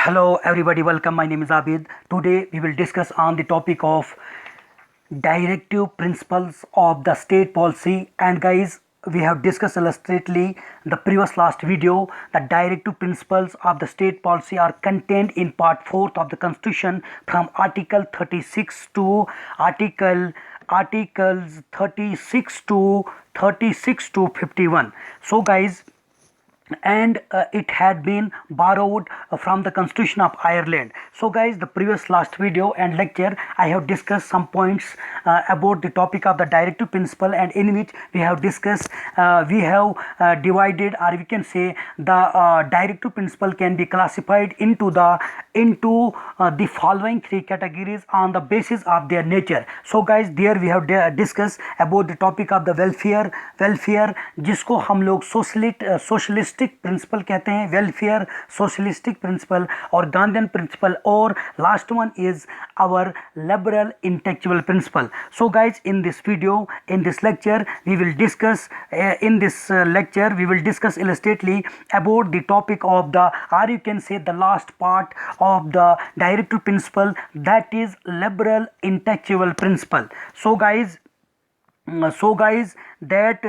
Hello everybody, welcome. My name is Abid. Today we will discuss on the topic of directive principles of the state policy. And guys, we have discussed illustrately the previous last video. The directive principles of the state policy are contained in part 4th of the constitution from article 36 to articles 36 to 51. So guys, and it had been borrowed from the constitution of Ireland. So guys, the previous last video and lecture I have discussed some points about the topic of the directive principle, and in which we have discussed we have divided, or we can say the directive principle can be classified into the following three categories on the basis of their nature. So guys, there we have discussed about the topic of the welfare जिसको हम लोग socialistic principle कहते हैं, welfare socialistic principle और Gandhian principle, और last one is our liberal intellectual principle. So guys, in this video, in this lecture, we will discuss illustrately about the topic of the, or you can say the last part of the directive principle, that is liberal intellectual principle. So guys, that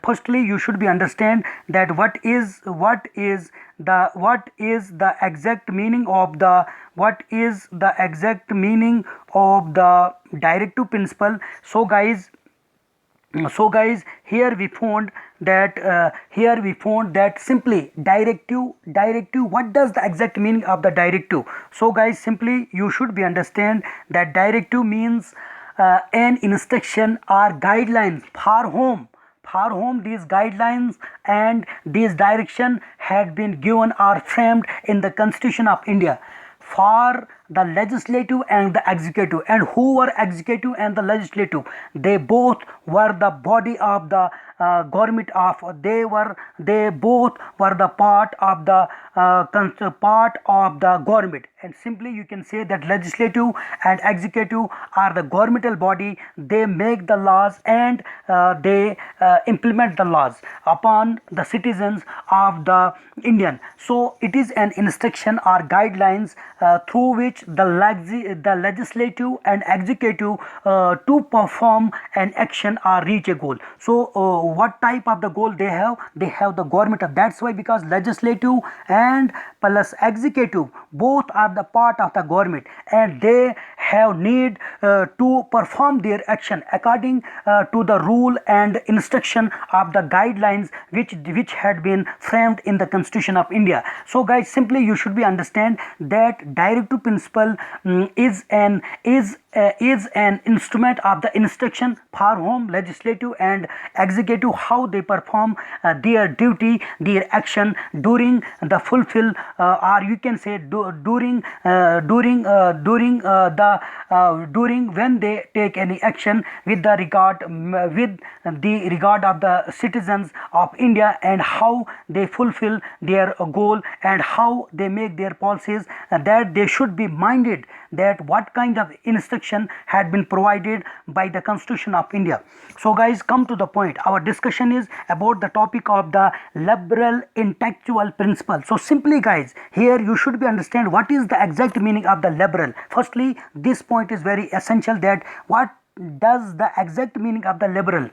firstly you should be understand that what is the exact meaning of the directive principle. So guys, here we found that simply directive, what does the exact meaning of the directive? So guys, simply you should be understand that directive means an instruction or guidelines for whom these guidelines and these direction had been given or framed in the Constitution of India for the legislative and the executive. And who were executive and the legislative? They both were the body of the government of, they both were the part of the government. And simply you can say that legislative and executive are the governmental body. They make the laws and they implement the laws upon the citizens of the Indian. So it is an instruction or guidelines through which the legislative and executive to perform an action or reach a goal. So what type of the goal they have? They have the government of, that's why, because legislative and plus executive both are the part of the government, and they have need to perform their action according to the rule and instruction of the guidelines which had been framed in the Constitution of India. So guys, simply you should be understand that directive principle is an instrument of the instruction for whom legislative and executive, how they perform their duty, their action during the fulfill, or you can say during when they take any action with the regard of the citizens of India, and how they fulfill their goal and how they make their policies, that they should be minded that what kind of instruction had been provided by the Constitution of India. So guys, come to the point. Our discussion is about the topic of the liberal intellectual principle. So simply guys, here you should be understand what is the exact meaning of the liberal. Firstly, this point is very essential, that what does the exact meaning of the liberal?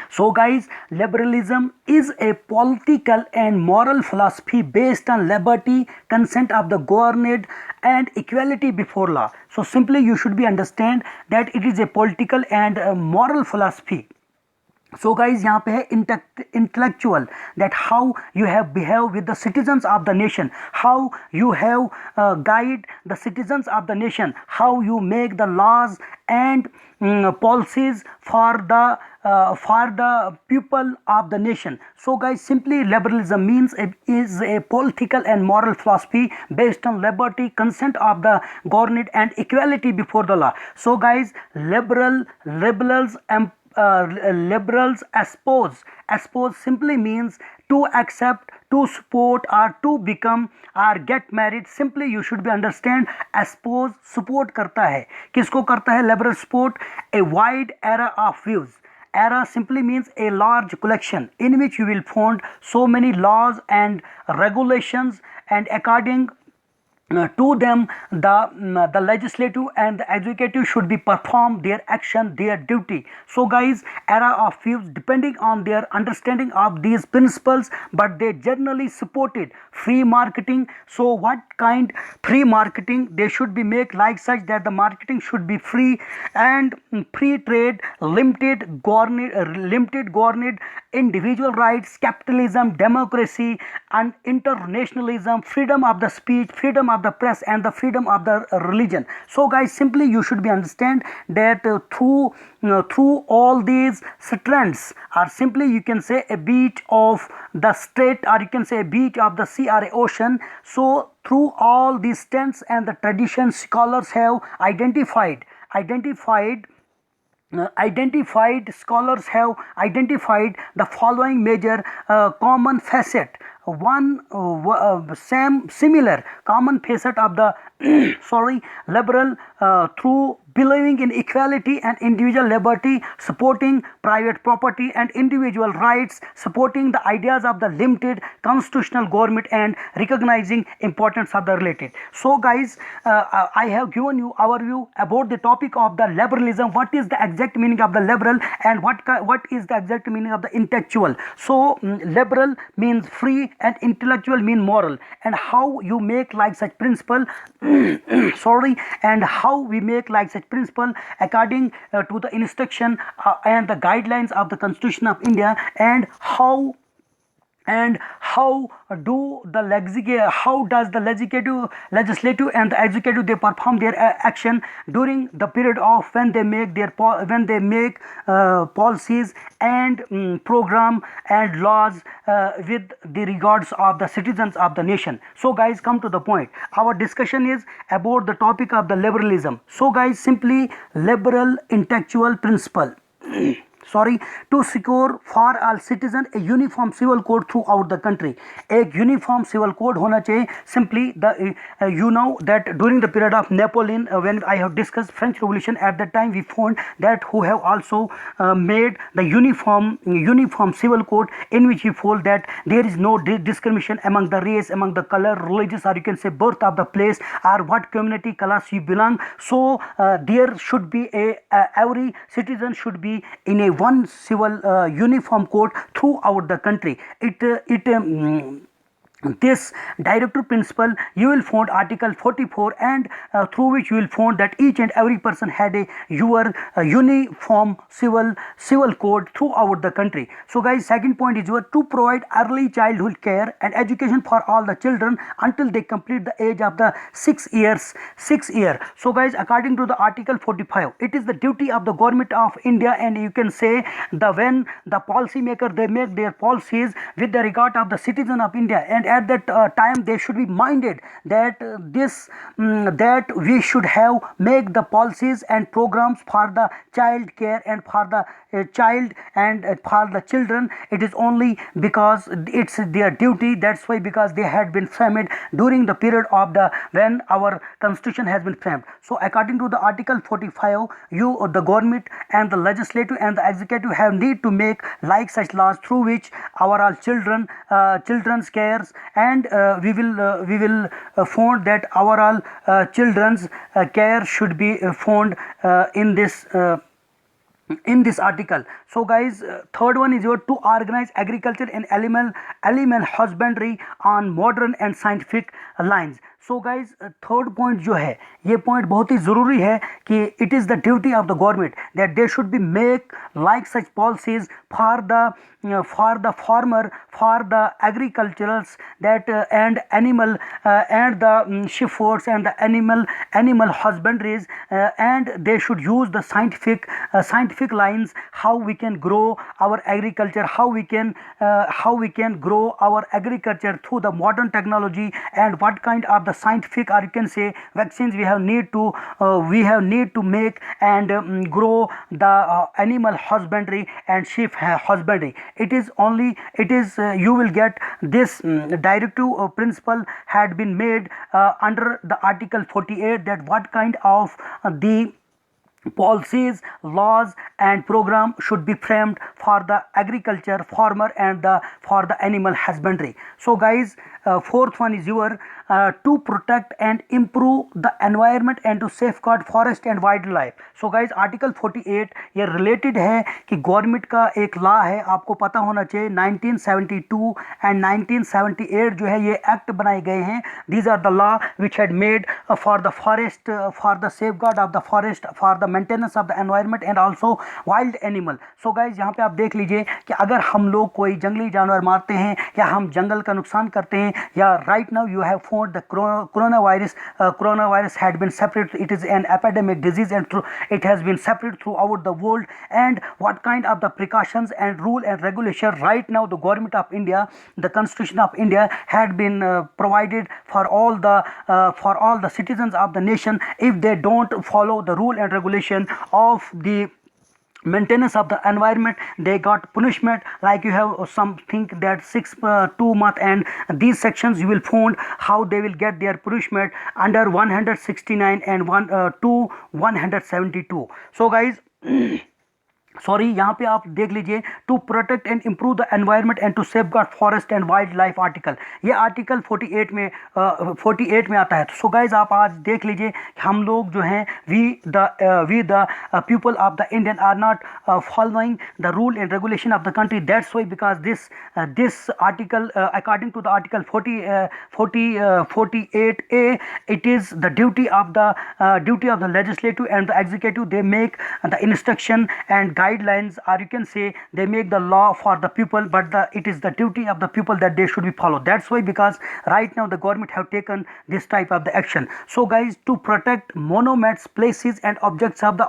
So guys, liberalism is a political and moral philosophy based on liberty, consent of the governed, and equality before law. So simply you should be understand that it is a political and moral philosophy. So guys, यहाँ पे है intellectual, that how you have behave with the citizens of the nation, how you have guide the citizens of the nation, how you make the laws and policies for the people of the nation. So guys, simply liberalism means is a political and moral philosophy based on liberty, consent of the governed, and equality before the law. So guys, liberals espouse simply means to accept, to support, or to become or get married. Simply you should be understand, espouse support करता है, किसको करता है? Liberal support a wide array of views. Era simply means a large collection in which you will find so many laws and regulations, and according to them the legislative and the executive should be perform their action, their duty. So guys, era of views depending on their understanding of these principles, but they generally supported free marketing. So what kind free marketing they should be make like such that the marketing should be free and free trade, limited governed individual rights, capitalism, democracy and internationalism, freedom of the speech, freedom of the press and the freedom of the religion. So guys, simply you should be understand that through all these strands, or simply you can say a beat of the state, or you can say a beat of the sea or a ocean. So through all these strands and the traditions, scholars have scholars have identified the following major common facet. One similar common facet of the liberal through believing in equality and individual liberty, supporting private property and individual rights, supporting the ideas of the limited constitutional government and recognizing importance of the related. So guys, I have given you overview about the topic of the liberalism, what is the exact meaning of the liberal and what is the exact meaning of the intellectual. So liberal means free and intellectual mean moral, and how you make like such principle and how we make like such principle according to the instruction and the guidelines of the Constitution of India, and how does the legislative and the executive they perform their action during the period of when they make policies and program and laws with the regards of the citizens of the nation. So guys, come to the point. Our discussion is about the topic of the liberalism. So guys, simply liberal intellectual principle to secure for all citizens a uniform civil code throughout the country. एक uniform civil code होना चाहिए. Simply you know that during the period of Napoleon, when I have discussed French Revolution, at that time we found that who have also made the uniform civil code, in which we found that there is no discrimination among the race, among the color, religious, or you can say birth of the place or what community class you belong. So there should be every citizen should be in a one civil uniform code throughout the country. This directive principle you will find article 44, and through which you will find that each and every person had your uniform civil code throughout the country. So guys, second point is to provide early childhood care and education for all the children until they complete the age of the 6 years. So guys, according to the article 45, it is the duty of the government of India, and you can say when the policy maker they make their policies with the regard of the citizen of India, and at that time they should be minded that that we should have make the policies and programs for the child care and for the child and for the children. It is only because it's their duty. That's why, because they had been framed during the period of the when our constitution has been framed. So according to the article 45, the government and the legislative and the executive have need to make like such laws through which our all children's cares, and we will found that our all children's care should be found in this article. So guys, third one is to organize agriculture and animal husbandry on modern and scientific lines. So guys, third point जो है, ये point बहुत ही ज़रूरी है कि it is the duty of the government that they should be make like such policies for the farmer, for the agriculturals, that and animal and the shepherds and the animal husbandries, and they should use the scientific lines how we can grow our agriculture, how we can grow our agriculture through the modern technology, and what kind of the scientific, or you can say vaccines we have need to make and grow the animal husbandry and sheep husbandry. It is you will get this directive principle had been made under the article 48, that what kind of the policies, laws and program should be framed for the agriculture, farmer and for the animal husbandry. So guys, fourth one is your to protect and improve the environment and to safeguard forest and wildlife. So guys, article 48 ये related है कि government का एक law है, आपको पता होना चाहिए 1972 एंड 1978 जो है ये एक्ट बनाए गए हैं. These are the law which had made for the forest, for the safeguard of the forest, for the maintenance of the environment and also wild animal. So guys, यहाँ पे आप देख लीजिए कि अगर हम लोग कोई जंगली जानवर मारते हैं या हम जंगल का नुकसान करते हैं, या right now you have found the coronavirus had been separate. It is an epidemic disease and it has been separate throughout the world. And what kind of the precautions and rule and regulation right now the government of India, the constitution of India had been provided for all the citizens of the nation. If they don't follow the rule and regulation of the maintenance of the environment, they got punishment. Like you have something that 2 month, and these sections you will find how they will get their punishment under 169 and 172. So guys, sorry, यहाँ पे आप देख लीजिए to protect and improve the environment and to safeguard forest and wild life article, ये article 48 में आता है. तो सो गाइज, आप आज देख लीजिए हम लोग जो हैं we the people of the Indian are not following the rule and regulation of the country. That's why because this article according to the article 48A, it is the duty of the legislative and the executive. They make the instruction and guidelines, or you can say they make the law for the people, but it is the duty of the people that they should be followed. That's why, because right now the government have taken this type of the action. So guys, to protect monuments, places and objects of the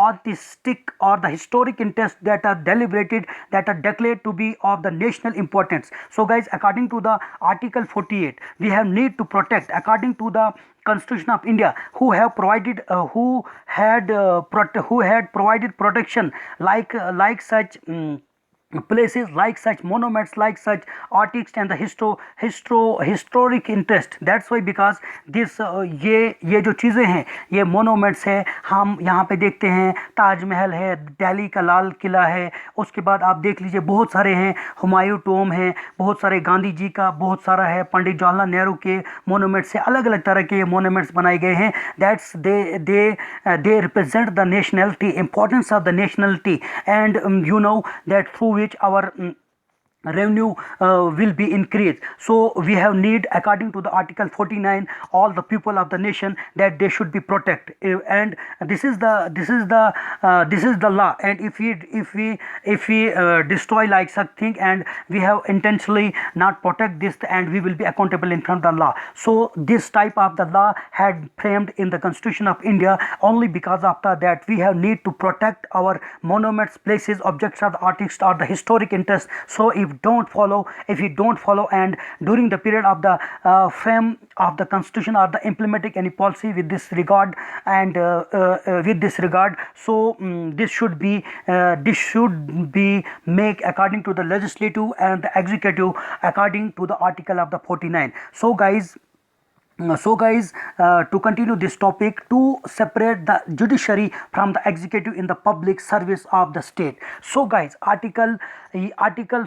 artistic or the historic interest that are deliberated, that are declared to be of the national importance. So guys, according to the article 48, we have need to protect according to the Constitution of India, who had provided protection like such places, like such monuments, like such artists and the historic interest. That's why because this ये जो चीज़ें हैं, ये monuments है, हम यहाँ पे देखते हैं ताजमहल है, दिल्ली का लाल किला है, उसके बाद आप देख लीजिए बहुत सारे हैं, हुमायूं टॉम है, बहुत सारे गांधी जी का बहुत सारा है, पंडित जवाहरलाल नेहरू के मोनूमेंट्स से अलग अलग तरह के मोनूमेंट्स बनाए गए हैं. That's they represent the nationality, importance of the nationality, and you know that through which our revenue will be increased. So we have need, according to the article 49, all the people of the nation that they should be protected, and this is the law. And if we destroy like such thing, and we have intentionally not protect this, and we will be accountable in front of the law. So this type of the law had framed in the Constitution of India only because of that we have need to protect our monuments, places, objects of the artist or the historic interest. So if you don't follow, and during the period of the frame of the Constitution or the implementing any policy with this regard, and so this should be make according to the legislative and the executive according to the article of the 49. So guys, to continue this topic, to separate the judiciary from the executive in the public service of the state. So guys, article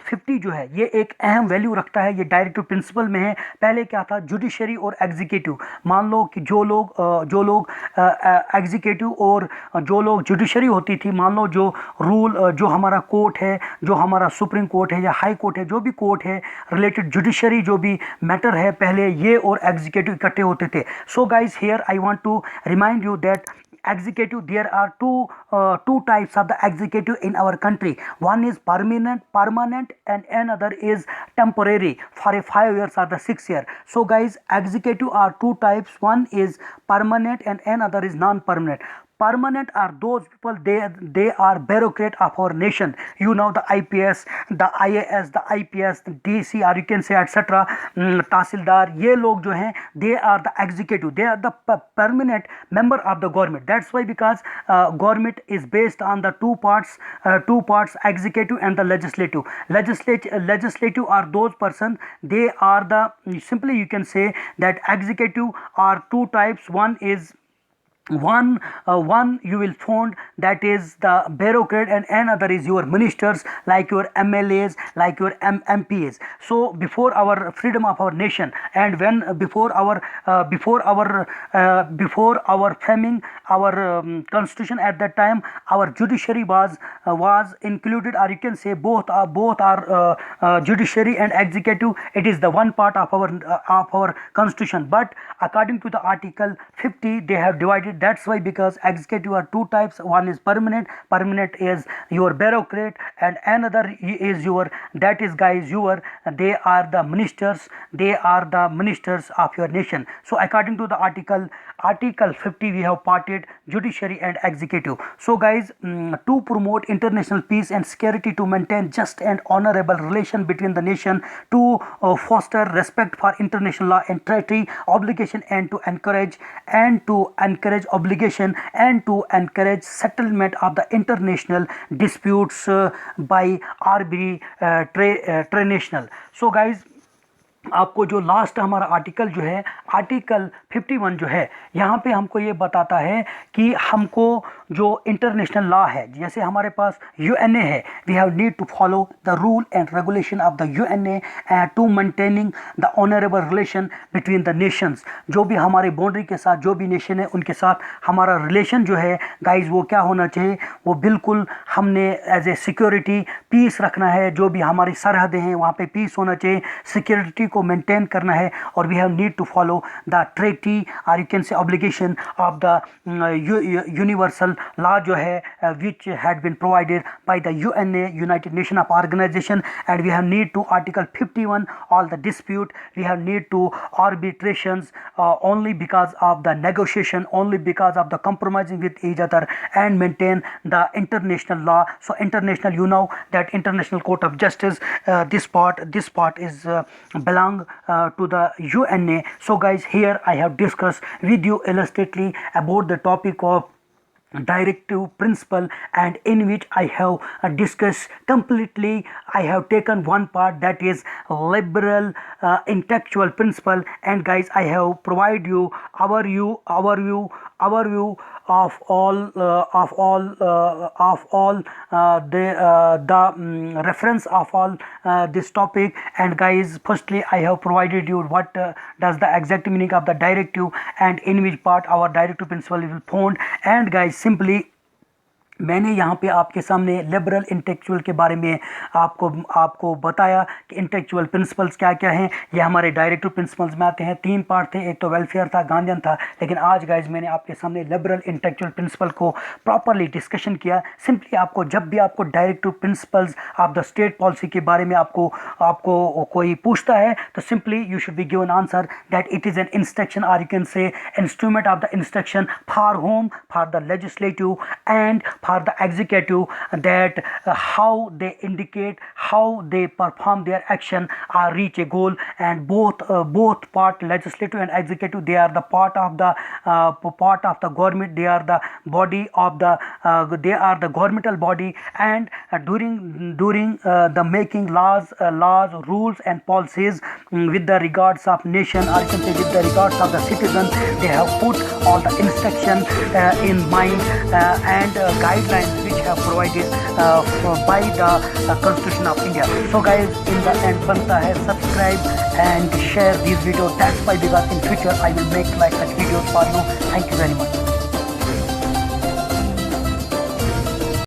50 जो है ये एक अहम value रखता है, ये directive principle में है. पहले क्या था, जुडिशरी और एग्जीक्यूटिव. मान लो कि जो लोग एग्जीक्यूटिव और जो लोग जुडिशरी होती थी, मान लो जो रूल, जो हमारा कोर्ट है, जो हमारा सुप्रीम कोर्ट है या हाई कोर्ट है, जो भी कोर्ट है रिलेटेड जुडिशरी जो भी मैटर है, पहले ये और एग्जीक्यूटिव इकट्ठे होते थे. So guys, here I want to remind you that executive, there are two types of the executive in our country. One is permanent and another is temporary for a 5 years or the 6 year. So guys, executive are two types. One is permanent and another is non-permanent. Permanent are those people, they are bureaucrat of our nation. You know, the IPS, the IAS, the IPS, the DC, or you can say etc. Tahsildar, ये लोग जो हैं, they are the executive. They are the permanent member of the government. That's why because government is based on the two parts, executive and the legislative. Legislative are those persons. They are the, simply you can say that executive are two types. One is one you will find that is the bureaucrat, and another is your ministers, like your MLAs, like your MPs. So before our freedom of our nation, and when before our framing our constitution, at that time our judiciary was included, or you can say both are judiciary and executive. It is the one part of our constitution, but according to the article 50 they have divided. That's why, because executive are two types. One is permanent is your bureaucrat, and another is your, that is guys your, they are the ministers, of your nation. So according to the article 50 we have parted judiciary and executive. So guys, to promote international peace and security, to maintain just and honorable relation between the nation, to foster respect for international law and treaty obligation, and to encourage obligation, and to encourage settlement of the international disputes by arbitration. So guys, आपको जो last हमारा article जो है, article 51 जो है, यहाँ पे हमको ये बताता है कि हमको जो इंटरनेशनल लॉ है, जैसे हमारे पास यूएनए है, we have need to follow the rule and regulation of the UNA to maintaining the honourable relation between the nations. जो भी हमारे बाउंड्री के साथ जो भी नेशन है उनके साथ हमारा रिलेशन जो है गाइज, वो क्या होना चाहिए, वो बिल्कुल हमने एज ए सिक्योरिटी पीस रखना है. जो भी हमारी सरहदें हैं वहाँ पे पीस होना चाहिए, सिक्योरिटी को मेंटेन करना है. और we have need to follow the treaty, और you can say obligation of the universal law जो है, which had been provided by the UNA, United nation of organization. And we have need to article 51 all the dispute, we have need to arbitrations only because of the negotiation, only because of the compromising with each other, and maintain the international law. So international, you know that international court of justice, this part is belong to the UNA. So guys, here I have discussed with you illustratively about the topic of directive principle, and in which I have discussed completely. I have taken one part, that is liberal intellectual principle, and guys, I have provided you our view of all the reference of all this topic. And guys, firstly I have provided you what does the exact meaning of the directive, and in which part our directive principle will found. And guys, simply मैंने यहाँ पे आपके सामने liberal intellectual के बारे में आपको बताया कि इंटेलेक्चुअल प्रिंसिपल्स क्या क्या हैं. ये हमारे डायरेक्टिव प्रिंसिपल्स में आते हैं. 3 पार्ट थे, एक तो वेलफेयर था, गांधीयन था, लेकिन आज गाइज मैंने आपके सामने लिबरल इंटेलेक्चुअल प्रिंसिपल को प्रॉपरली डिस्कशन किया. सिंपली आपको जब भी आपको directive principles of the state policy के बारे में आपको कोई पूछता है, तो simply you should be given answer that it is an instruction, और you can say instrument of the instruction for whom, for the legislative and for the executive, that how they indicate, how they perform their action or reach a goal. And both part, legislative and executive, they are the part of the government. They are the body of the they are the governmental body. And during the making laws, rules and policies with the regards of nation, or you can say with the regards of the citizen, they have put all the instruction in mind and guidelines which have provided by the Constitution of India. So guys, in the end बनता है subscribe and share this video. That's why, because in future I will make like such videos for you. Thank you very much.